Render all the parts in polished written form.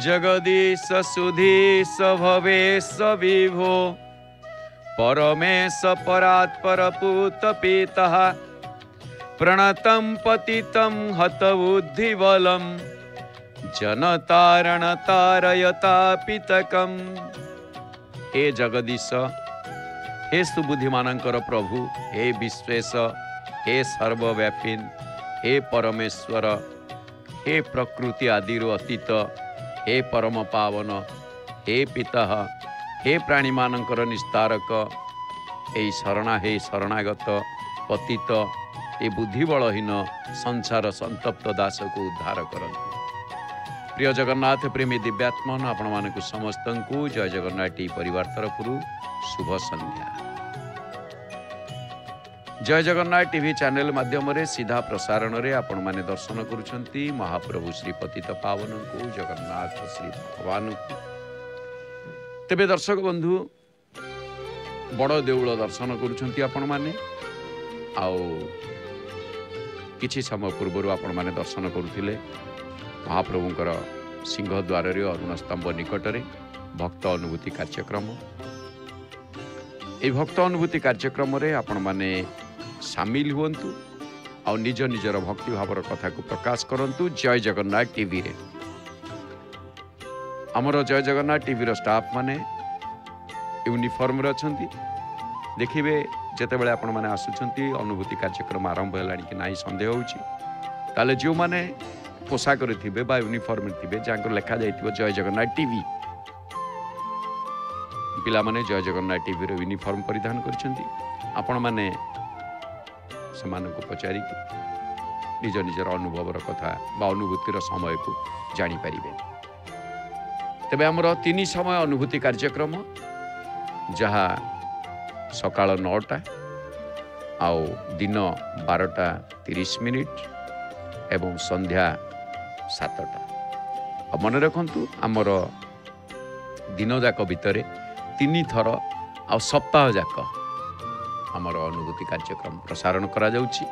जगदीश सुधीश भवेश विभो परमेश परात्पर पूत पीतः प्रणतं पतितं हतबुद्धिबलं जनतारण तारयतापितकम्। हे जगदीश, हे सुबुद्धिमानंकर प्रभु, हे विश्वेश, हे सर्वव्यापिन, हे परमेश्वर, हे प्रकृति आदिरु अतीत, हे परम पावन, हे पिता, हे प्राणी मानंकर निस्तारक, हे शरणा, हे शरणागत पतित, हे बुद्धिबलहीन संसार संतप्त दास को उद्धार करंतु। प्रिय जगन्नाथ प्रेमी दिव्यात्मन आपण मानकु समस्त को जय जगन्नाथ टी परिवार तरफ शुभ संध्या। जय जगन्नाथ टीवी चैनल माध्यम रे सीधा प्रसारण रे आपण माने दर्शन करुछंती महाप्रभु श्री पतित पावन को जगन्नाथ श्री भगवान को। तेबे दर्शक बंधु बड़ देउल दर्शन करुछंती आपण माने आउ किछि समय पूर्व आपण माने दर्शन करुथिले महाप्रभुंकर सिंहद्वार रे अरुण स्तंभ निकट रे भक्त अनुभूति कार्यक्रम। ए भक्त अनुभूति कार्यक्रम रे आपण माने सामिल हुंतु और निज निजर भक्ति भावर कथा को प्रकाश करंतु जय जगन्नाथ टीवी रे। हमर जय जगन्नाथ टीवी रो स्टाफ माने यूनिफॉर्म रे अछंती। देखिबे जेतेबेले आपण माने आसुछंती अनुभूति कार्यक्रम आरंभ हेलानी कि नाही संदेह होउची ताले जो माने पोशाक रे थिबे बा यूनिफॉर्म रे थिबे जांकर लेखा जाइतिबो जय जगन्नाथ टीवी, पिला माने जय जगन्नाथ टीवी रो यूनिफॉर्म परिधान करछंती। आपण माने को पचारि निज निजर अनुभवर कथा बा अनुभूतिर समय को जानी पारिबे। तेबे हमर 3 समय अनुभूति कार्यक्रम जहा सकाळ 9टा आउ दिन 12:30 एवं संध्या 7टा। मन रखंतु हमर दिन जाक भितरे 3 थर आ सप्ताह जाक आमर अनुभूति कार्यक्रम प्रसारण करा जाउची।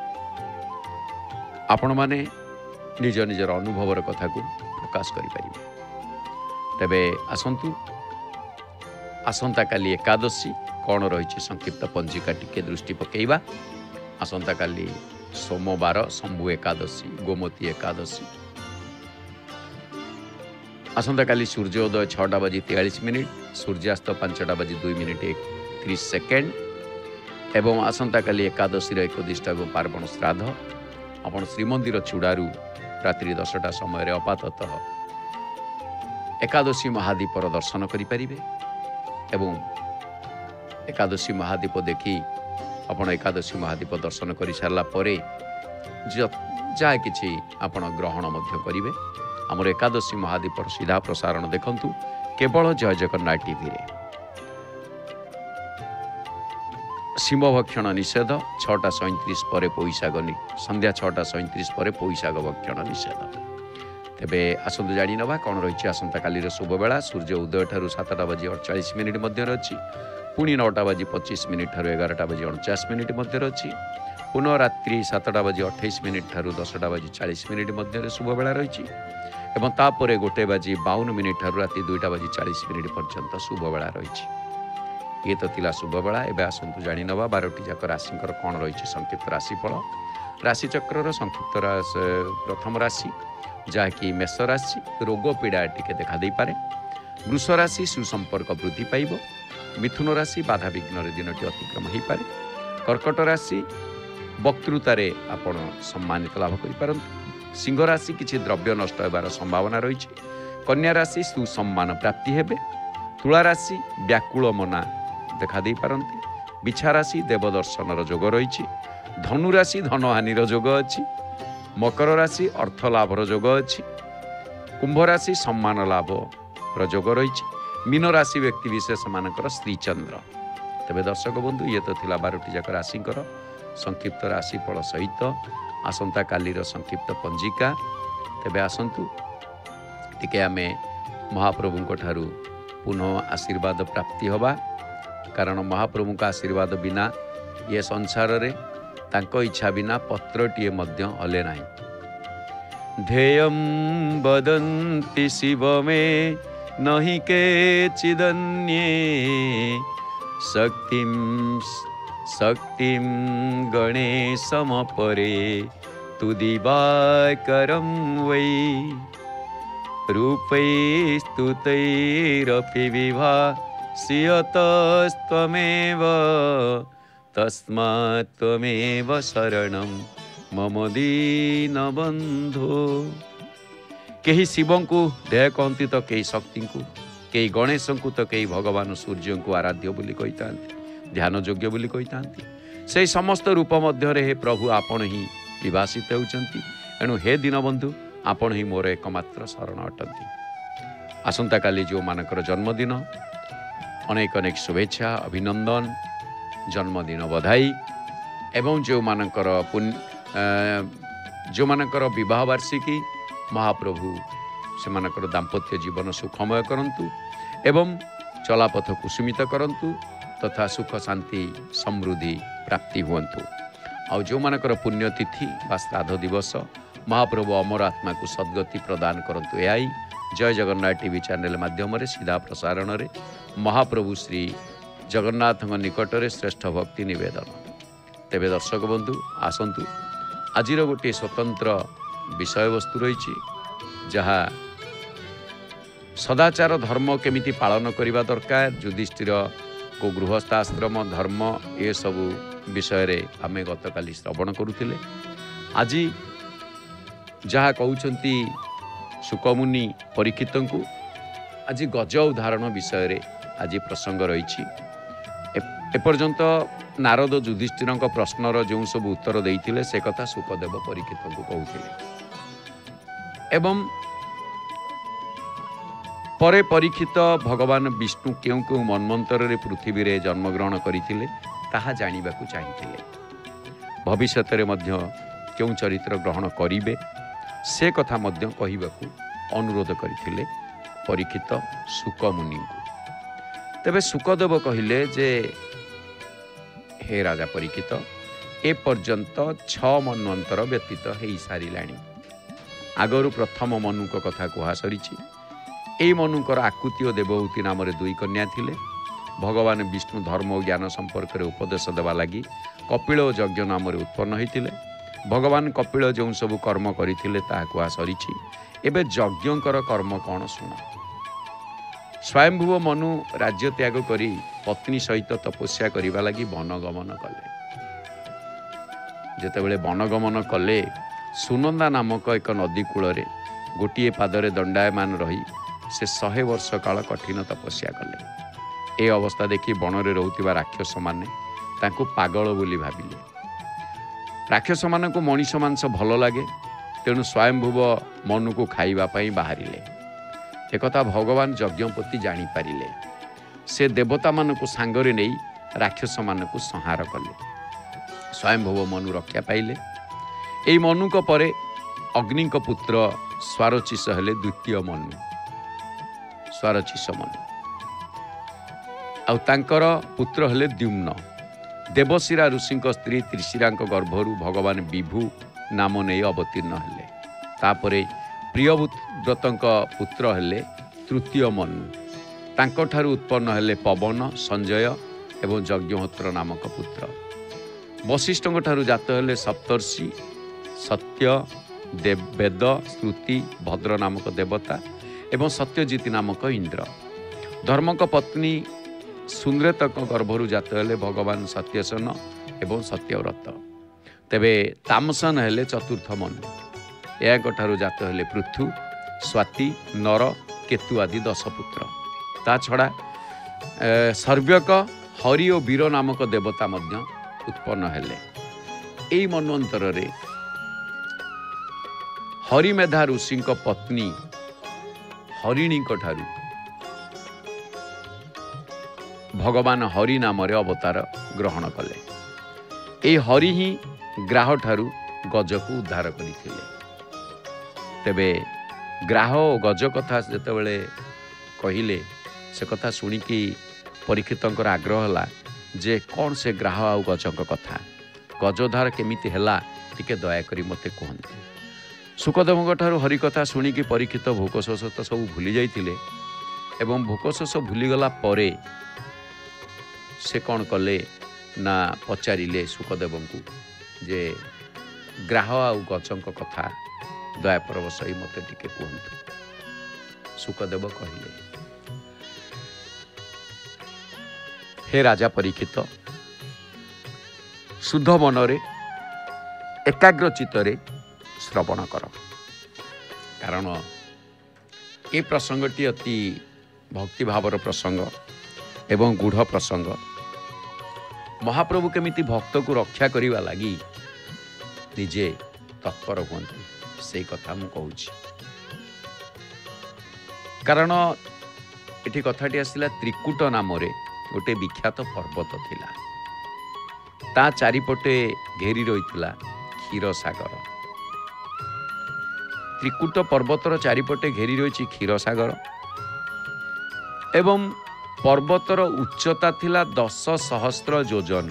आपण माने निज निजर अनुभवर कथा को प्रकाश करि परिबे। तबे आसंतु आसंता काली एकादशी कौन रही संक्षिप्त पंजिका टिके दृष्टि पकेइबा। आसंता काली सोमवार शंभु एकादशी गोमती एकादशी। आसंता काली सूर्योदय 6:43, सूर्यास्त 5:02:30 एवं आसंता काली एकादशी एकोदिष्टा गो पार्वण श्राद्ध। आपण श्रीमंदिर चूड़ारू रात्रि 10टा समय अपाततः एकादशी महादीपर दर्शन करें एवं एकादशी महादीप देखी आपण एकादशी महादीप दर्शन कर सारा जहाँ कि आपण ग्रहण करेंगे। आमर एकादशी महादीपर सीधा प्रसारण देखंतु केवल जय जगन्नाथ टीवी रे। सिंह भक्षण निषेध 6:37 पर पोईशाग संध्या 6:37 पर पोईशाग भक्षण निषेध। तेबे आसंतु जानी नवा कौन रही आसंता काली शुभ बेला सूर्य उदय ठारू 7:48 मध्य अच्छी, पुणी 9:25 ठारू 11:49 मध्य अच्छी, पुनः रात्रि 7:28 ठारू 10:40 मध्य शुभ बेला रही एवं तापर 1:52 ठारू राति 2:40 पर्यंत शुभ बेला रही। ये तो तिला शुभ बेला। एवं आसंतु जानी नवा 12टी जाक राशिंकर कौन रही संक्षिप्त राशिफल। राशिचक्र संक्षिप्त प्रथम राशि जहाँकि मेष राशि रोग पीड़ा टिके देखा दे पारे। वृष राशि सुसंपर्क वृद्धि पाइब। मिथुन राशि बाधा विघ्न दिनटी अतिक्रम हो पारे। कर्कट राशि वक्तृतार आपण सम्मानित लाभ कर। सिंह राशि किसी द्रव्य नष्ट होबार संभावना रही। कन्या राशि सुसम्मान प्राप्ति हेबे। तुला राशि व्याकुल मना देखा दे पारंती। बिछा राशि देवदर्शनर जोग रही। धनु राशि धनहानिर जोग अच्छी। मकर राशि अर्थ लाभर जोग अच्छी। कुंभ राशि सम्मान लाभर जोग रही। मीन राशि व्यक्ति विशेष मानकर श्रीचंद्र। तेबे दर्शक बंधु ये तो थिला 12टी जाक राशिंकर संक्षिप्त राशिफल सहित आसंता कालीर संक्षिप्त पंजिका। तेबे आसंतु टिके आमे महाप्रभुंक ठारू पुनः आशीर्वाद प्राप्ति होबा। कारण महाप्रभुंक आशीर्वाद बिना ये संसार रे तांको इच्छा बिना पत्रटीए मध्य हले नाही। ध्येयं वदन्ति शिव मे नहि केचिदन्ये शक्तिं गणेशमपरे तु दिवाकरं वै रूपैस्तुतैरपि विभास्यतस्त्वमेव तस्मात् त्वमेव शरणं मम दीनबन्धो। केही शिवं को देह कहती तो कई शक्ति को कई गणेश को तो कई भगवान सूर्य को आराध्य बोली कही ध्यान योग्य बोली कही से समस्त रूप मध्य हे प्रभु आपण ही विभाषित होती। एणु हे दीनबंधु आपण ही मोर एकमात्र शरण अटंती। आसंता काली जो मानकर जन्मदिन अनेक अनेक शुभेच्छा अभिनंदन जन्मदिन बधाई एवं जो मानकर विवाह वार्षिकी महाप्रभु से मानकर दाम्पत्य जीवन सुखमय करंतु एवं चलापथ कुसुमित करंतु तथा सुख शांति समृद्धि प्राप्ति हुअंतु। और जो मानकर पुण्यतिथि बा श्राद्ध दिवस महाप्रभु अमर आत्मा को सद्गति प्रदान करंतु। यही जय जगन्नाथ टीवी चैनल माध्यम सीधा प्रसारण में महाप्रभु श्री जगन्नाथ निकट में श्रेष्ठ भक्ति निवेदन। तेबे दर्शक बंधु आसंतु आजिर गोटे स्वतंत्र विषय वस्तु रही जहाँ सदाचार धर्म केमिति पालन करने दरकार युधिष्ठिर को गृहस्थाश्रम धर्म ये सबू विषय रे आमे गतकाली श्रवण करुथिले। आज जहाँ कहउछंती सुकमुनि परीक्षित को आज गज उदाहरण विषय रे आज प्रसंग रही। एपर्यंत नारद युधिष्ठिर प्रश्नर जो सब उत्तर देइथिले से कथा सुखदेव परीक्षित को कहउथिले एवं परे परीक्षित भगवान विष्णु क्यों क्यों मन्वंतर रे पृथ्वी रे जन्मग्रहण करथिले ताहा जानिबाकू चाहिथिले। भविष्यत रे मध्य क्यों चरित्र ग्रहण करिवे से कथा मध्य कहिबाकू अनुरोध करथिले परीक्षित सुकमुनि को। तबे सुखदेव कहिले जे हे राजा परीक्षित ए पर्यंत 6 मन्वंतर व्यतीत हो सारिलाणी। आगरु प्रथम मनुक कथा कहा सरीछि। ए मनुकर आकुति और देवहूति नाम 2 कन्या थिले। भगवान विष्णु धर्म और ज्ञान संपर्क में उपदेश देवा लगी कपिल और यज्ञ नाम उत्पन्न होते। भगवान कपिल जो सब कर्म करते कहा सरीछि। एबे यज्ञकर कर्म कौन शुण। स्वयंभुव मनु राज्य त्याग करी पत्नी सहित तपस्या करने लगी वनगमन कले। जेतेबेले वनगमन कले सुनंदा नामक एक नदी कूल गोटे पादरे दंडायमान रही से 100 वर्ष काल कठिन तपस्या कले। ए अवस्था देखी वनरे रहउतिबा राक्षस माने तांको पागल बोली भाबिले। राक्षस मान को मनीष मांस भल लगे तेणु स्वयंभुव मनु को खाइबा पई बाहरिले। एकथा भगवान यज्ञपति जानी पारिले। से देवता मान को सांगरे नहीं राक्षस मान को संहार कले। स्वयंभुव मनु रक्षा पाइले। एई मनु को परे अग्नि को पुत्र स्वारोचिष हेले द्वितीय मनु स्वारोचिष मनु आउ तांकर पुत्र हेले द्युम्न। देवशिरा ऋषि स्त्री त्रिशिरा गर्भरु भगवान विभु नाम नहीं अवतीर्ण हेले। तापरे प्रियव्रत पुत्र हेले तृतीय मनु। तांकठारु उत्पन्न हेले पवन संजय एवं यज्ञहोत्र नामक पुत्र। वशिष्ठ ठारु जात हेले सप्तर्षि सत्य वेद श्रुति भद्र नामक देवता एवं सत्यजित नामक इंद्र। धर्मक पत्नी सुन्द्रेतक गर्भरु जात हेले भगवान सत्यसन एवं सत्यव्रत। तेबे तामसन हेले चतुर्थ मनु। याठारु जात हेले पृथु स्वाति नर केतु आदि 10 पुत्र। ता छड़ा सर्व्यक हरि और वीर नामक देवता मध्य उत्पन्न हेले। एई मन्वंतर रे हरिमेधा ऋषि पत्नी हरिणी ठारु भगवान हरि नाम अवतार ग्रहण कले। ए हरि ही ग्राह ठारु गज को उद्धार करथिले। तेबे ग्राह और गज कथा जेतेबेले कहिले से कथा शुणिकी परीक्षितंकर आग्रह हला जे कौन से ग्राह आउ गजक कथा गजोद्धार केमिति हेला टिके दया करी मते कहंतु। सुखदेव ठारू हरिकथा शुणिकी परीक्षित भोक शोष तो सब भूली जाइए एवं भोक शोष भूलीगला परे से कौन कले ना पचारे सुखदेव को जे ग्राह आउ गजों कथा दया परवश मत टिके कहतु। सुखदेव कहले हे राजा परीक्षित शुद्ध मनरे एकाग्र चित्तरे श्रवण कर कारण ये प्रसंगटी अति भक्तिभावर प्रसंग एवं गूढ़ प्रसंग। महाप्रभु केमिति भक्त को रक्षा करने लगी निजे तत्पर हूँ से कथा मु कहूँ कारण ये कथाटी आसला त्रिकुट नाम गोटे विख्यात पर्वत थिला ता चारिपटे घेरी रही क्षीर सागर। त्रिकुट पर्वतर चारिपटे घेरी रही क्षीर सागर एवं पर्वतर उच्चता थिला 10,000 योजन।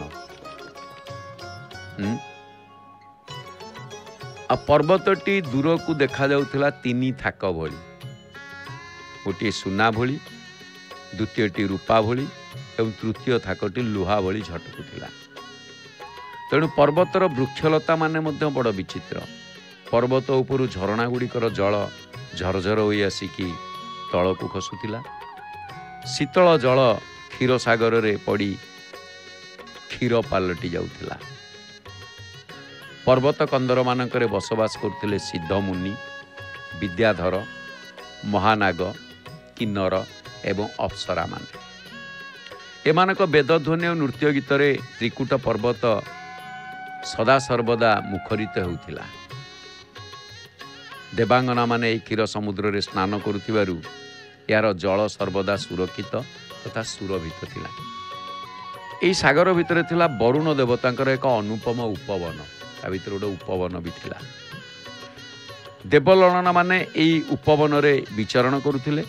आ पर्वतटी दूर को देखा जाउथिला 3 थाक भली गोटे सुना भली द्वितीयटी रूपा भली एवं तृतीय थाकटी लुहा भली झटकुला। तेणु पर्वतर वृक्षलता माने मध्य बड़ विचित्र। पर्वत उपरु झरणा गुड़िकर जल झरझर होई आसिकी तलकू खसुथिला। शीतल जल क्षीर सागर रे पड़ी क्षीर पालटि जाउथिला। पर्वत कंदर मानकरे बसवास करथिले सिद्ध मुनि विद्याधर महानाग किन्नर एवं अप्सरा माने। एमानक वेदध्वनि और नृत्य गीतरे त्रिकुट पर्वत सदा सर्वदा मुखरित होउथिला। देवांगना माने ए क्षीर समुद्र रे स्नान करुथिबारु यार जल सर्वदा सुरक्षित तथा सुरभित थिला। एई सागर भितरे थिला वरुण देवतांकर एक अनुपम उपवन ता भितर गोटे उपवन भी थिला। देवलणना माने एई उपवन रे विचरण करुथिले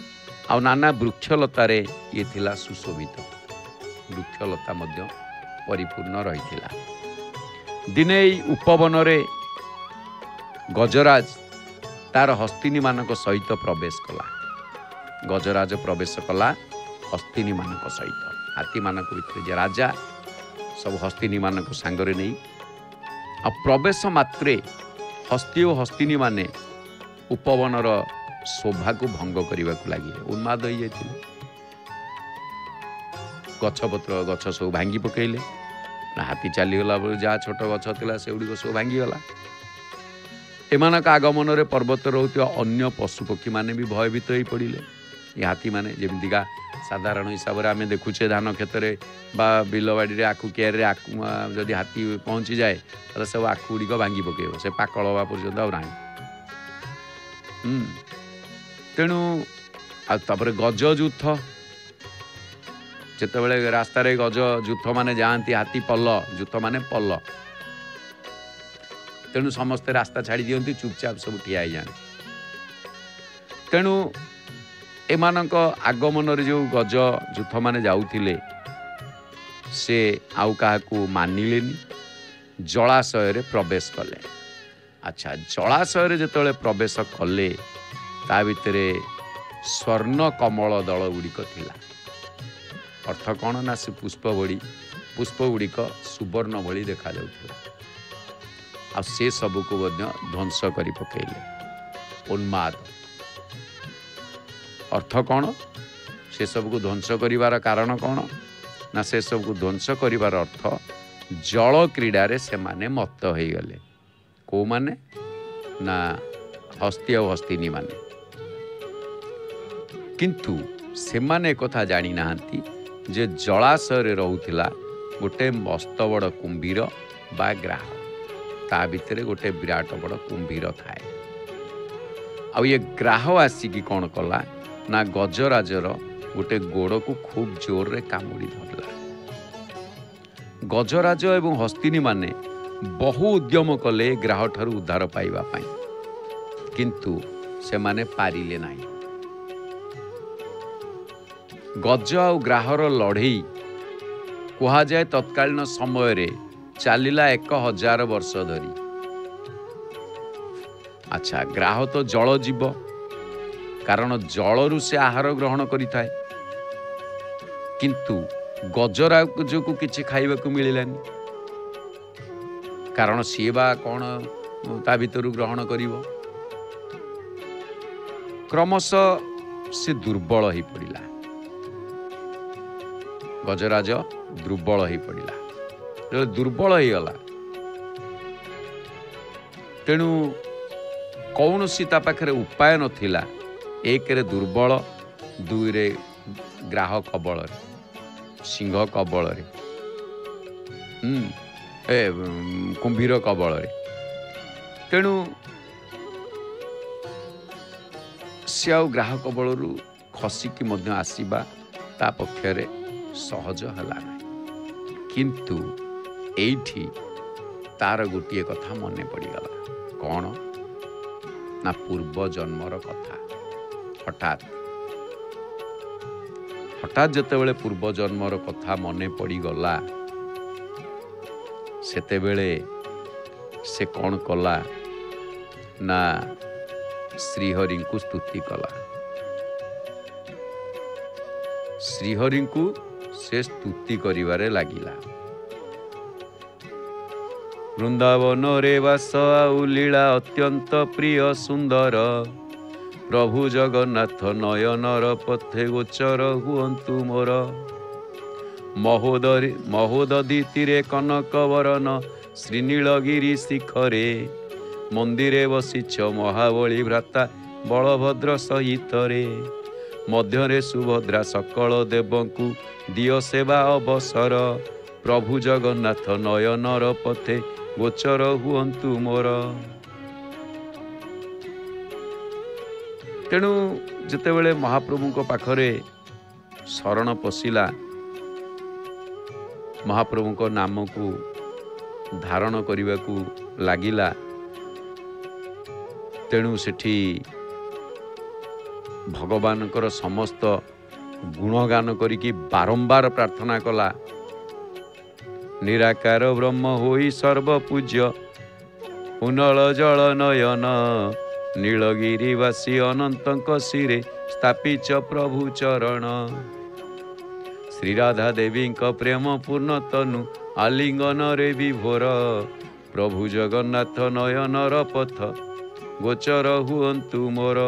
आ नाना वृक्षलतारे ये थिला सुशोभित। वृक्षलता मध्य परिपूर्ण रहिथिला। दिने उपवन रे गजराज तार हस्तिनी मानक सहित प्रवेश कला। गजराज प्रवेश कला हस्तिनी मानक सहित। हाथी मानक भितर जे राजा सब हस्तिनी मानक सांगरे नहीं आ प्रवेश मात्रे हस्ती और हस्तिनी माने उपवनर शोभा को भंग करने को लगे उन्माद हो जाते। गछपत्र गछ सब भांगी पकईले हाथी चलीगला बेलू जहाँ छोट गछ था से गुड़िक सब भांगीगला। एमानक आगमन रे पर्वत रोहुथिबा अन्य पशुपक्षी माने भी भयभीत हो पड़िले। ये हाथी माने जेमितिका साधारण हिसाब से आम देखुचे धान क्षेत्र में बा बिलबाड़ी आखु केयर जदि हाथी पहुँची जाए तो सब आखु गुड़िक भांगी पकेब से पाकल हवा पर्यंत आ तेणु आपर गज जूथ जितेबाला रास्तार गज जूथ माने जाती हाथी पल जूथ माने पल तेणु समस्ते रास्ता छाड़ी दियंती चुपचाप सब ठिया हो जाए। तेणु एमानक आगमन रे जो गज जूथ माने जाउथिले से आउ काहाकू मानिलेनी जलाशय रे प्रवेश कले। अच्छा जलाशय रे जेतेबेले प्रवेश कले ता भितरे स्वर्ण कमल दल गुड़िक थिला। अर्थ कौन ना से पुष्प गुड़िक सुवर्ण भली देखा जाउथिला आ से सबू को ध्वंस करी पकेले उन्माद। अर्थ कौन से सब को ध्वंस करिवार कारण कौन ना से सब को ध्वंस करिवार अर्थ जल क्रीडारे से माने मत्त हो गले। को माने ना हस्ती और हस्तिनी माने किंतु से माने कथा जानी नाहंती जे जलाशय रे रहउथिला गोटे मस्त बड़ कुंभीर बा ग्राह ता भितरे गोटे विराट बड़ कुंभीर थाए। आ ये ग्राह आसिकी कौन कला ना गजराजर गोटे गोड़ को खूब जोर रे कामुड़ी धरला। गजराज एवं हस्तिनी माने बहु उद्यम कले ग्राह ठारू उद्धार पाइबा पाई किंतु से माने पारिले नाही। गज और ग्राहर लड़ई कहा जाए तत्कालीन समय रे चलिला 1000 वर्ष धरी। ଆଚ୍ଛା, ଗ୍ରାହ ତ ଜଳ ଜୀବ, କାରଣ ଜଳରୁ ସେ ଆହାର ଗ୍ରହଣ କରିଥାଏ, କିନ୍ତୁ ଗଜରାଜକୁ କିଛି ଖାଇବାକୁ ମିଳିଲାନି, କାରଣ ସିଏ ବା କ'ଣ ତା ଭିତରୁ ଗ୍ରହଣ କରିବ। କ୍ରମଶଃ ସେ ଦୁର୍ବଳ ହୋଇପଡ଼ିଲା, ଗଜରାଜ ଦୁର୍ବଳ ହୋଇପଡ଼ିଲା। ଯେତେବେଳେ ଦୁର୍ବଳ ହୋଇଗଲା, ତେଣୁ କୌଣସି ତା ପାଖରେ ଉପାୟ ନଥିଲା। ଏକରେ ଦୁର୍ବଳ, ଦୁଇରେ ଗ୍ରାହ କବଳରେ, ସିଂହ କବଳରେ, କୁମ୍ଭୀର କବଳରେ। ତେଣୁ ସେ ଆଉ ଗ୍ରାହ କବଳରୁ ଖସିକି ମଧ୍ୟ ଆସିବା ତା ପକ୍ଷରେ ସହଜ ହେଲା ନାହିଁ। କିନ୍ତୁ ଏଇଠି ତାର ଗୋଟିଏ କଥା ମନେ ପଡ଼ିଗଲା। କ'ଣ ନା ପୂର୍ବ ଜନ୍ମର କଥା। ହଠାତ୍ ଯେତେବେଳେ ପୂର୍ବ ଜନ୍ମର କଥା ମନେ ପଡ଼ିଗଲା, ସେତେବେଳେ ସେ କ'ଣ କଲା ନା ଶ୍ରୀହରିଙ୍କୁ ସ୍ତୁତି କଲା। ଶ୍ରୀହରିଙ୍କୁ ସେ ସ୍ତୁତି କରିବାରେ ଲାଗିଲା। ବୃନ୍ଦାବନରେ ବାସ ଆଉ ଲୀଳା ଅତ୍ୟନ୍ତ ପ୍ରିୟ ସୁନ୍ଦର, ପ୍ରଭୁ ଜଗନ୍ନାଥ ନୟନର ପଥେ ଗୋଚର ହୁଅନ୍ତୁ ମୋର। ମହୋଦଧିରେ କନକ ବରନ ଶ୍ରୀନୀଳଗିରି ଶିଖରେ, ମନ୍ଦିରେ ବସିଛ ମହାବଳୀ ଭ୍ରାତା ବଳଭଦ୍ର ସହିତରେ। ମଧ୍ୟରେ ସୁଭଦ୍ରା ସକଳ ଦେବଙ୍କୁ ଦିଅ ସେବା ଅବସର, ପ୍ରଭୁ ଜଗନ୍ନାଥ ନୟନର ପଥେ ଗୋଚର ହୁଅନ୍ତୁ ମୋର। ତେଣୁ ଯେତେବେଳେ ମହାପ୍ରଭୁଙ୍କ ପାଖରେ ଶରଣ ପଶିଲା, ମହାପ୍ରଭୁଙ୍କ ନାମକୁ ଧାରଣ କରିବାକୁ ଲାଗିଲା, ତେଣୁ ସେଠି ଭଗବାନଙ୍କର ସମସ୍ତ ଗୁଣଗାନ କରିକି ବାରମ୍ବାର ପ୍ରାର୍ଥନା କଲା। ନିରାକାର ବ୍ରହ୍ମ ହୋଇ ସର୍ବପୂଜ୍ୟ, ପୁନଳ ଜଳ ନୟନ, ନୀଳଗିରିବାସୀ ଅନନ୍ତଙ୍କ ଶିରେ ସ୍ଥାପିଛ ପ୍ରଭୁ ଚରଣ। ଶ୍ରୀରାଧା ଦେବୀଙ୍କ ପ୍ରେମ ପୂର୍ଣ୍ଣ ତନୁ ଆଲିଙ୍ଗନରେ ବିଭୋର, ପ୍ରଭୁ ଜଗନ୍ନାଥ ନୟନର ପଥ ଗୋଚର ହୁଅନ୍ତୁ ମୋର।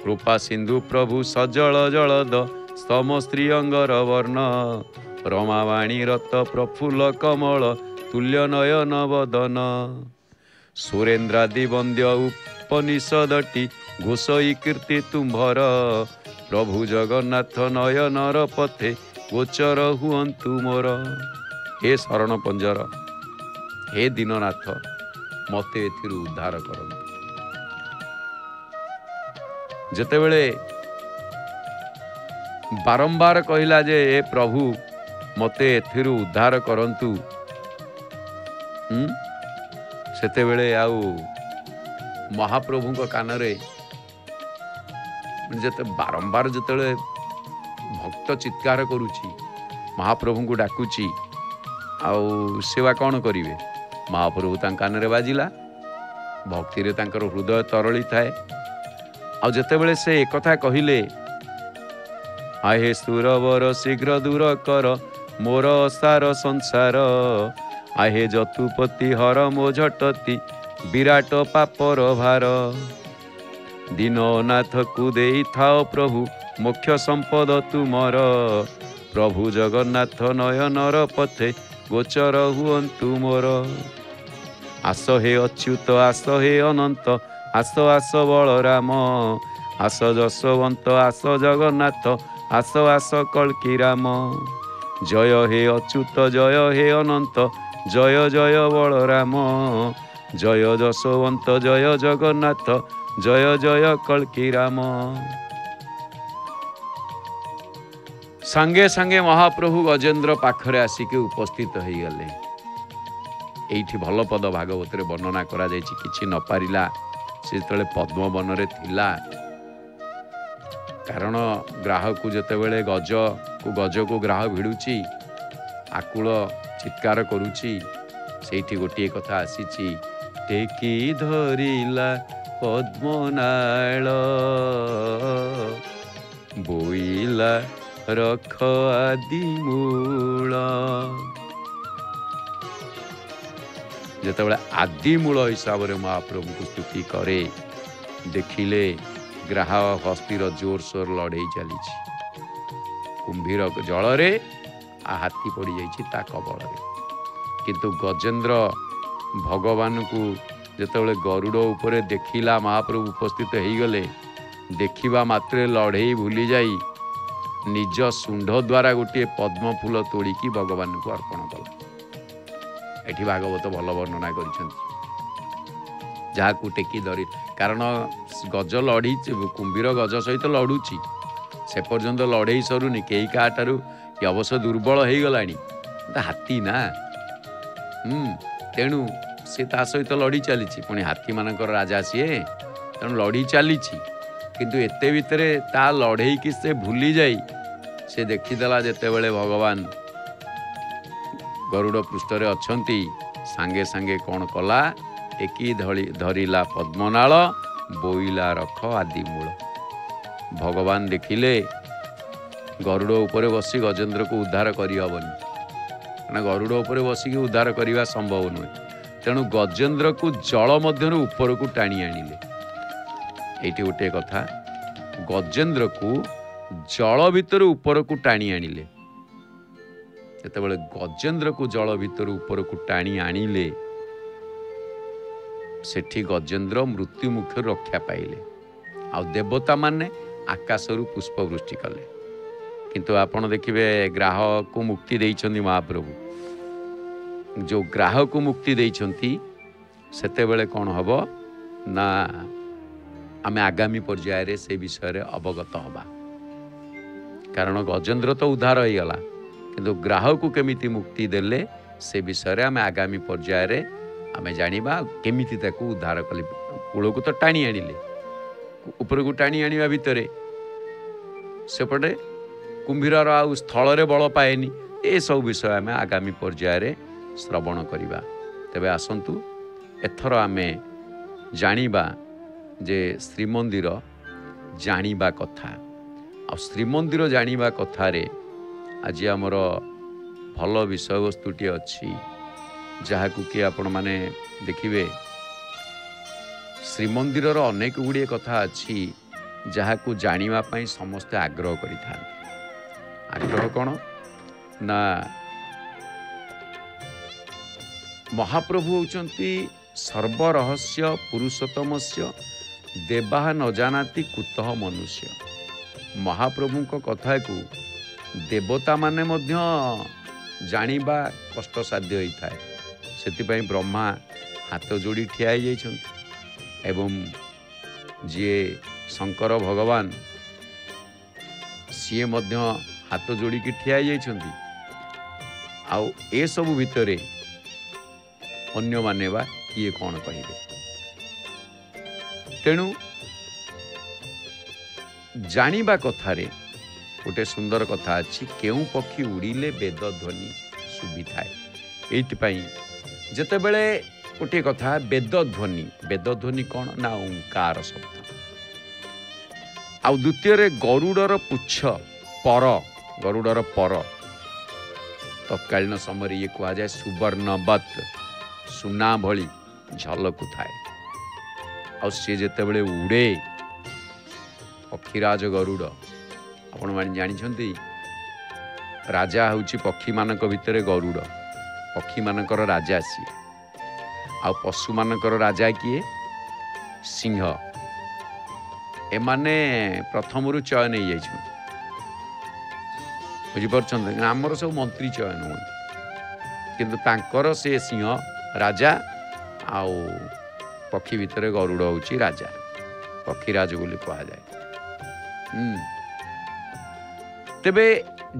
କୃପା ସିନ୍ଧୁ ପ୍ରଭୁ ସଜଳ ଜଳଦ, ସ୍ତମ ସ୍ତ୍ରୀ ଅଙ୍ଗର ବର୍ଣ୍ଣ, ରମାବାଣୀ ରତ ପ୍ରଫୁଲ୍ଲ କମଳ, ତୁଲ୍ୟ ନୟନ ବଦନ। ସୁରେନ୍ଦ୍ରାଦି ବନ୍ଦ୍ୟ ଉପନିଷଦଟି, ଘୋଷଇ କୀର୍ତ୍ତି ତୁମ୍ଭର, ପ୍ରଭୁ ଜଗନ୍ନାଥ ନୟନର ପଥେ ଗୋଚର ହୁଅନ୍ତୁ ମୋର। ହେ ଶରଣ ପଞ୍ଜର, ହେ ଦୀନନାଥ, ମୋତେ ଏଥିରୁ ଉଦ୍ଧାର କରନ୍ତୁ। ଯେତେବେଳେ ବାରମ୍ବାର କହିଲା ଯେ ଏ ପ୍ରଭୁ ମୋତେ ଏଥିରୁ ଉଦ୍ଧାର କରନ୍ତୁ, ସେତେବେଳେ ଆଉ ମହାପ୍ରଭୁଙ୍କ କାନରେ ବାରମ୍ବାର ଯେତେବେଳେ ଭକ୍ତ ଚିତ୍କାର କରୁଛି, ମହାପ୍ରଭୁଙ୍କୁ ଡାକୁଛି, ଆଉ ସେବା କ'ଣ କରିବେ? ମହାପ୍ରଭୁ ତାଙ୍କ କାନରେ ବାଜିଲା। ଭକ୍ତିରେ ତାଙ୍କର ହୃଦୟ ତରଳି ଥାଏ। ଆଉ ଯେତେବେଳେ ସେ ଏକଥା କହିଲେ, ଆହେ ସୁରବର ଶୀଘ୍ର ଦୂର କର ମୋର ଅସାର ସଂସାର, ଆହେ ଯତୁପତି ହର ମୋ ଝଟତି ବିରାଟ ପାପର ଭାର। ଦୀନନାଥକୁ ଦେଇଥାଅ ପ୍ରଭୁ ମୋକ୍ଷ ସମ୍ପଦ ତୁମର, ପ୍ରଭୁ ଜଗନ୍ନାଥ ନୟନର ପଥେ ଗୋଚର ହୁଅନ୍ତୁ ମୋର। ଆସ ହେ ଅଚ୍ୟୁତ, ଆସ ହେ ଅନନ୍ତ, ଆସ ଆସ ବଳରାମ, ଆସ ଯଶୋବନ୍ତ, ଆସ ଜଗନ୍ନାଥ, ଆସ ଆସ କଳ୍କି ରାମ। ଜୟ ହେ ଅଚ୍ୟୁତ, ଜୟ ହେ ଅନନ୍ତ, ଜୟ ଜୟ ବଳରାମ, ଜୟ ଯଶୋବନ୍ତ, ଜୟ ଜଗନ୍ନାଥ, ଜୟ ଜୟ କଳ୍କି ରାମ। ସାଙ୍ଗେ ସାଙ୍ଗେ ମହାପ୍ରଭୁ ଗଜେନ୍ଦ୍ର ପାଖରେ ଆସିକି ଉପସ୍ଥିତ ହେଇଗଲେ। ଏଇଠି ଭଲ ପଦ ଭାଗବତରେ ବର୍ଣ୍ଣନା କରାଯାଇଛି। କିଛି ନ ପାରିଲା ସେ ଯେତେବେଳେ ପଦ୍ମବନରେ ଥିଲା, କାରଣ ଗ୍ରାହକୁ ଯେତେବେଳେ ଗଜକୁ ଗ୍ରାହ ଭିଡ଼ୁଛି, ଆକୁଳ ଚିତ୍କାର କରୁଛି, ସେଇଠି ଗୋଟିଏ କଥା ଆସିଛି टेकी धरिला पद्मनाल बोइला रख आदि मूल जेतेबेले आदि मूल हिसाब से महाप्रभु को स्तुति करे देखिले ग्राह हस्तीर जोरसोर लड़े चली कुंभीर जल रे आ हाथी पड़ जा कबल किंतु गजेंद्र भगवान को जेतेबेले गरुड़ उपरे देखिला महाप्रभु उपस्थित हो गले देखिबा मात्रे लड़े भूली जाई निज सुंढ द्वारा गोटे पद्म फूल तोड़िकी भगवान को अर्पण कला। एठी भागवत भल वर्णना कर टेकी धरी कारण गज लड़ी कुंभीर गज सहित लड़ुची से पर्यंत लड़े सरुनी कई काठारू अवश्य दुर्बल हो गलानी हाथी ना तेणु सी ता सहित लड़ी चली पुणी हाथी मानकर राजा सीए तेणु लड़ी चली किंतु एते भितरे ता लड़े कि से भूली जाई से देखीदेला जेतेबेले भगवान गरुड़ पृष्ठरे अछंती सांगे सांगे कौन कला टेकी धरिला पद्मनाल बोइला रख आदि मूल भगवान देखिले गरुड़ उपरे बसी गजेंद्र को उद्धार करहबनी गरुड़ उपरे बसिकी उद्धार करने संभव नुहे तेणु गजेंद्र को जल मध्य ऊपर को टाणी आनिले ये गोटे कथा गजेंद्र को जल भितर ऊपर को टाणी आनिले जेतेबेले गजेंद्र को जल भितर ऊपर को टाणी आनिले सेठी गजेंद्र मृत्यु मुख रक्षा पाइले आ देवता माने आकाशरू पुष्पवृष्टि कले किंतु आपण देखिए ग्राह को मुक्ति देइछन्ति महाप्रभु जो ग्राह को मुक्ति देइछन्ति सेतेबेले कौन हब ना आमे आगामी पर्याय रे से विषय रे अवगत हबा कारण गजेंद्र तो उद्धार हो गला किंतु ग्राह को केमिति मुक्ति देले से विषय रे आमे आगामी पर्याय रे आमे जानिबा केमिति ताको उद्धार कले कूल को तो टाणी आनिले ऊपर को टाणी आनिबा भितरे सेपटे कुंभीर आउ स्थल रे बल पाएनी ए सब विषय आमे आगामी पर्याय रे श्रवण करिबा तेबे आसंतु एथर आमे जानिबा जे श्रीमंदिर जानिबा कथा आ श्रीमंदिर जानिबा कथा रे आज आमर भल विषय वस्तुटी अच्छी जहाकू कि आपण माने देखिबे श्रीमंदिर अनेक गुड़िए कथा अच्छी जहाकू जानिबा पई समस्ते आग्रह करिथान आग्रह कौन ना महाप्रभु होउचंती सर्वरहस्य पुरुषोत्तमस्य देवा न जानाति कुतः मनुष्य महाप्रभु को कथा को देवता माने मध्य जानिबा कष्ट साध्य होता है से ब्रह्मा हाथ जोड़ी ठिया एवं जी शंकर भगवान सी मध्य हाथ जोड़ी ठिया आउ ए सबु भितरे अन्य माने बा किए कौन कहिबे तेणु जानिबा कथारे गोटे सुंदर कथा अच्छी केउ पक्षी उड़िले वेद ध्वनि शुभी थाए एइतिपाई जेतेबेले गोटे कथा वेद ध्वनि कौन ना ओंकार शब्द आउ द्वितीय रे गरुड़र पुच्छ पर गरुड़र पर तत्कालीन समय ये कहा जाए सुवर्णवत सुना भली झलकु थाए आ सी जेतेबेले उड़े पक्षीराज गरुड़ आपण माने जानिछंती राजा होउची पक्षी मानक भितरे गरुड़ पक्षी मानकर राजा सी आ पशु मानकर राजा किए सिंह एमाने प्रथम चयन हो जाइछन बुझीपार आमर सब मंत्री चयन होती किंतु तांकर से सिंह राजा आउ पक्षी भितर गरुड़ होउची राजा पक्षीराज बोली कहा जाए तेबे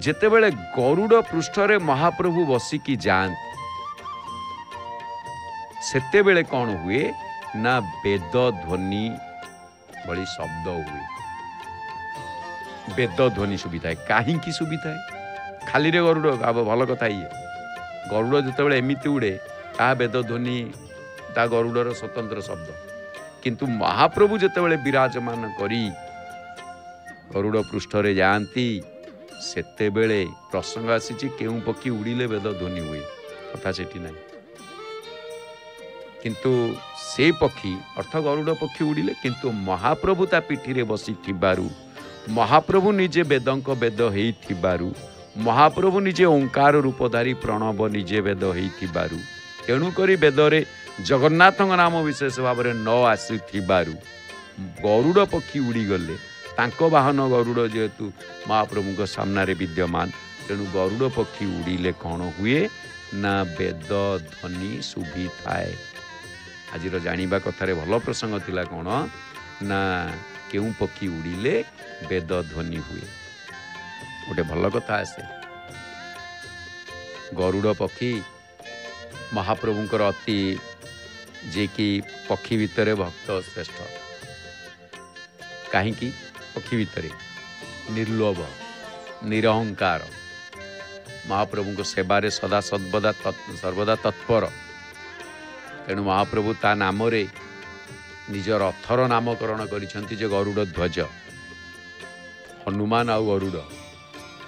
जेतेबेले गरुड़ पृष्ठरे महाप्रभु बसिकी जाती सेतेबेले कौन हुए ना वेद ध्वनि भली शब्द हुए वेद ध्वनि सुविधा है कहीं सुविधा है खाली रे गरुड़ अब भल कथा ये गरुड़ जितेबाला एमती उड़े ता वेद ध्वनि ता गरुडर स्वतंत्र शब्द किंतु महाप्रभु जितेबाला विराजमान करी गरुड़ पृष्ठ रे जाती सेतेबेले प्रसंग आसी केउं पक्षी उड़िले वेद ध्वनि हुए कथा सेठी नहीं किंतु से पक्षी अर्थ गरुड़ पक्षी उड़िले किंतु महाप्रभु ता पिठी रे बसी थिबारु महाप्रभु निजे वेदंक वेद हेई थिबारु महाप्रभु निजे ओंकार रूपधारी प्रणव निजे वेद हेई थिबारु तेणु करी वेदरे जगन्नाथ नाम विशेष भाव में न आसुथिबारु गरुड़ पक्षी उड़ी गले तांको वाहन गरुड़ जेहेतु महाप्रभु सामने विद्यमान तेणु गरुड़ पक्षी उड़िले कौन हुए ना वेद ध्वनि शुभी थाए। आज जानिबा कथारे भल प्रसंग थिला कौन ना केउ पक्षी उड़िले वेद ध्वनि हुए गोटे भल कथा आसे गरुड़ पक्षी महाप्रभुंकर अति जे कि पक्षी भितर भक्त श्रेष्ठ कहीं पक्षी भितर निर्लोभ निरहंकार महाप्रभु को सेवारे सदा सर्वदा तत्पर तेणु महाप्रभु ता नाम निजर रथर नामकरण करिसेंति जे गरुड़ ध्वज हनुमान आउ गरुड़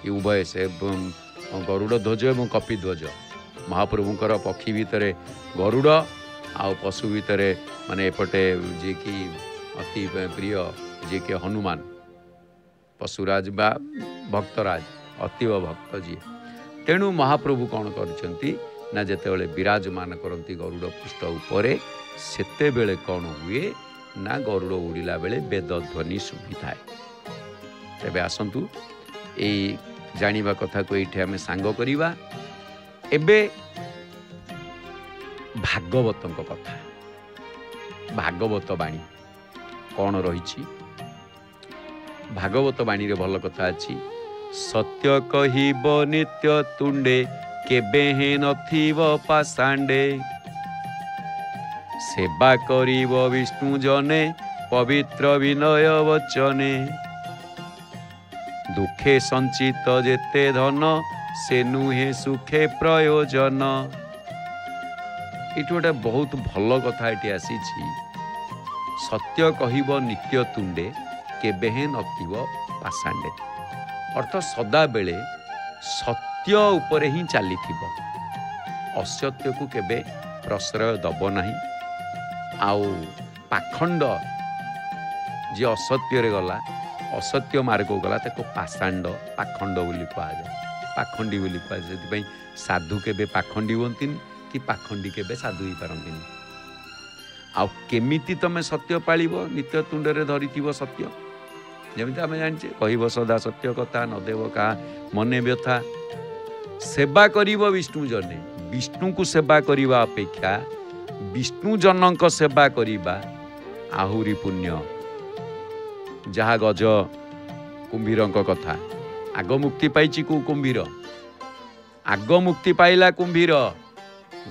ये उभय से गरुड़ ध्वज एवं कपि ध्वज महाप्रभुंकर पक्षी भितर गरुड़ आउ पशु भितर माने एपटे जे कि अति प्रिय जे कि हनुमान पशुराज बा भक्तराज अतीव भक्त जी तेणु महाप्रभु कौन करछंती ना जेतेबेले विराजमान करती गरुड़ पृष्ठ उपरे सेतेबेले कौन हुए ना गरुड़ उड़िला बेले वेद ध्वनि शुभी थाए। तेबे आसंतु ए जानिबा कथा को एठे आमे सांग करिबा एबे भागवतंक कथा भागवत बाणी कौन रही भागवत बाणी रे भल कथा अछि सत्य कहिब नित्य तुंडे केबे हे नथिब पासांडे सेवा करिब विष्णु जने पवित्र विनय वचने दुखे संचित जेते धन से नुहे सुखे प्रयोजन। ये गोटे बहुत भल कथा ये आसी सत्य कहिब नित्य तुंडे केबे हे नथिब पासांडे अर्थ सदा बेले सत्य उपरे ही चली असत्य को केबे प्रश्रय दब नहीं आउ पाखंड जी असत्य रे गला असत्य मार्ग गला ताको पाषांड पाखंड बोली कहा जाए पाखंडी बोली कहा जाए साधु केबे पाखंडी होती कि पाखंडी केबे साधु ही पारंती आउ केमिति तमे सत्य पालिबो नित्य तुंडरे धरिथिबो सत्य जमिति आमे जानिछे कहिबो सदा सत्य कथा न देव का मने व्यथा सेवा करिबो विष्णु जने विष्णु को सेवा करिबा अपेक्षा विष्णु जनक सेवा करिबा आहुरी पुण्य जहा गज कुंभीरंक कथा आग मुक्ति पाइछि को कुंभीर आग मुक्ति पाइला कुंभीर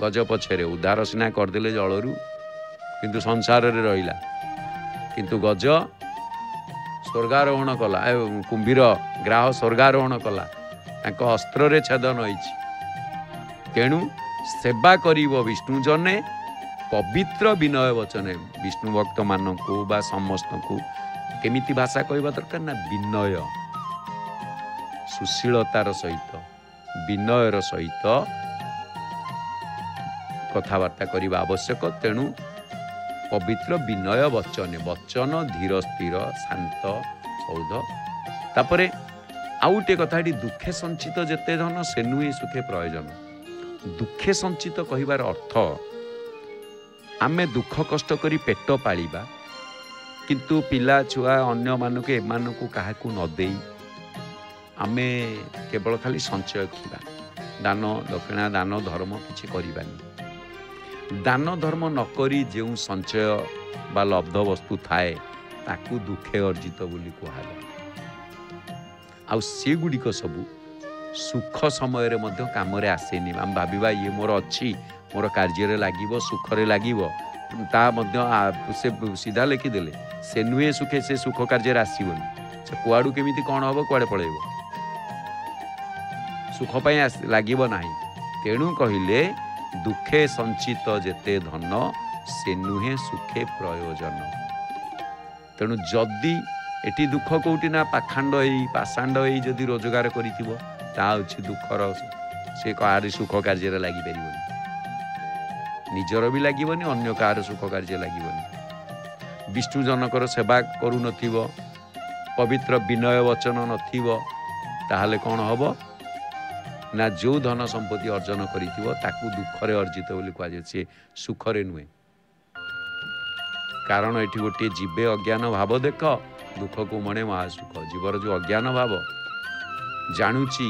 गज पछरे उद्धार सिना करदेले जलरू किंतु संसार रे रहिला किंतु गज स्वर्गारोहण कला कुंभीर ग्राह स्वर्गारोहण कला तांको अस्त्र रे छेदन होइछि तेणु सेवा करिवो विष्णु जने पवित्र विनय वचने विष्णु भक्त मानकु बा समस्त को केमिति भाषा कहबा दरकार ना विनय सुशीलतार सहित विनयर सहित कथावार्ता करबा आवश्यक तेणु पवित्र विनय वचन वचन धीर स्थिर शांत सौध तापरे आउटे कथाटी दुखे संचित जेते धन से नुहे सुखे प्रयोजन दुखे संचित कहिबार अर्थ आमे दुख कष्ट करी पेट पालिबा किंतु पिला छुआ अन्य मानक एमानकु काहाकु न देई आमे केवल खाली संचय किबा दान दक्षिणा दान धर्म किछि करिबानी दान धर्म नकरी जो संचय बा लब्ध वस्तु थाए ताकू दुखे अर्जित बोली कहुए आउ से गुड़िक सबू सुख समय रे मध्य काम रे आसेनी आम भाविबा ये मोर अच्छी मोर कार्य लागिबो सुख रे लागिबो ता मध्य से सीधा लिखिदेले से नुहे सुखे से सुख कार्य आसबनी से कुआड़ू केमिति कौन हम कुआड़े पलैब सुख पाई लागिबो नाही तेणु कहिले दुखे संचित जेते धन से नुहे सुखे प्रयोजन। तेणु जदि एटी दुख कौटी ना पाखांड पाषांड जदि रोजगार करिथिबो ता अछि दुखर से कार सुख कार्य लगी पारिबनी, निजर भी लगिबनी, अन्य कार सुख कार्य लगिबनी। विष्णु जनकर सेवा करू नथिबो, पवित्र विनय वचन नथिबो, ताहले कौन हबो ना जो धन संपत्ति अर्जन करिथिबो ताकू दुखरे अर्जित बोली कह जाय, से सुखरे नुहे। कारण एठी गोटे जीवे अज्ञान भाव देख दुख को मणे महासुख। जीवर जो अज्ञान भाव जानुची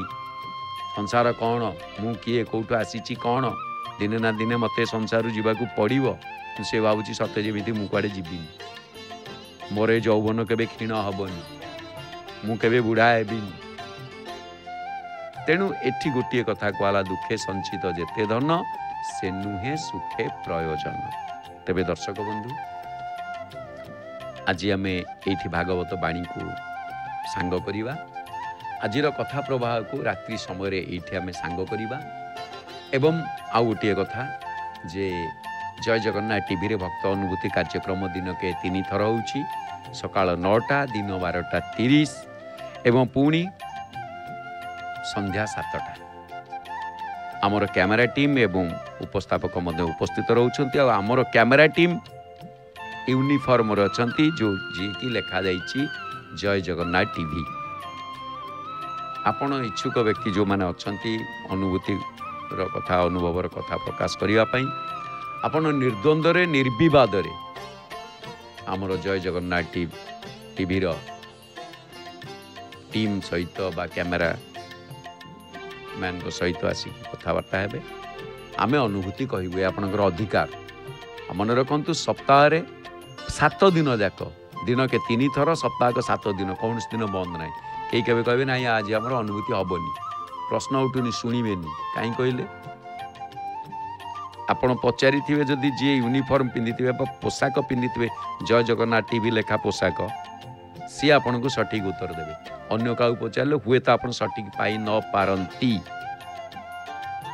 संसार कौन, मु किए कौटू आसीची कौन, दिने ना दिने मते संसार जीवाकू पड़िबो, से भावुची सत्य जेमिति मु कुआडे जीविनी, मोर ए यौवन केबे क्षीण हबनी, मु केबे बुढ़ा हेबिनी। तेणु एठी गोटे कथा कहला दुखे संचित जेते धन से नुहे सुखे प्रयोजन। तेबे दर्शक बंधु आज आम ये भागवत बाणी को सांग करिबा, आजिर कथा प्रवाह को रात्रि समय ये आम सांग करिबा। एवं आउ गोटे कथा जे जय जगन्नाथ टीवी रे भक्त अनुभूति कार्यक्रम दिन के 3 थर होउची, सकाळ 9टा, दिन 12टा 30 एवं पुणी संध्या 7टा। आमर कैमेरा टीम एवं उपस्थापक मध्य उपस्थित रहउछन्ती। आमर कैमेरा टीम यूनिफॉर्म रचंती जो जी की लिखा जाइछि जय जगन्नाथ टीवी। आपण इच्छुक व्यक्ति जो माने अछंती अनुभूति रो कथा अनुभव रो कथा प्रकाश करिया पई आपण निर्द्वंद्व निर्विवाद आमर जय जगन्नाथ टीवी रो टीम सहित बा कैमेरा मैन को सहित आसी कथबार्ता हेबे। आमे अनुभूति कहबे आपनकर अधिकार। मन रखंतु सप्ताह रे 7 दिन जाक, दिन के 3 थर, सप्ताह के 7 दिन, कौन दिन बंद ना। कई केबे कहबे ना आज आमर अनुभूति हबनी, प्रश्न उठुनी, शुणिबेनी। कहीं कहले आपण पचारि थिबे जदि जे यूनिफॉर्म पिंधिथिबे पोशाक पिंधिथिबे जय जगन्नाथ टीवी लेखा पोशाक, सी आपन को सठिक उत्तर देबे। अन्य का पचारे हुए तो आप सठिक पाई न पारती।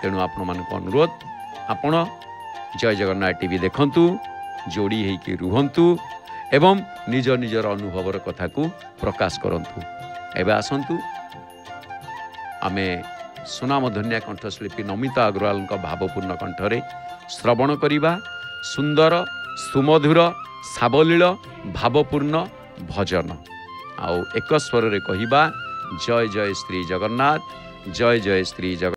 तेणु आपण मान अनुरोध, आपण जय जगन्नाथ टीवी देखंतु, जोड़ी होइकी रुहंतु एवं निज निजर अनुभवर कथा को प्रकाश करंतु। एबे आसंतु आमे सुनामधन्या कंठशिल्पी नमिता अग्रवाल भावपूर्ण कंठरे श्रवण करिबा सुंदर सुमधुर सावलील भावपूर्ण भजन। आउ एक स्वर रे कहिबा जय जय श्री जगन्नाथ, जय जय श्री जगन्नाथ।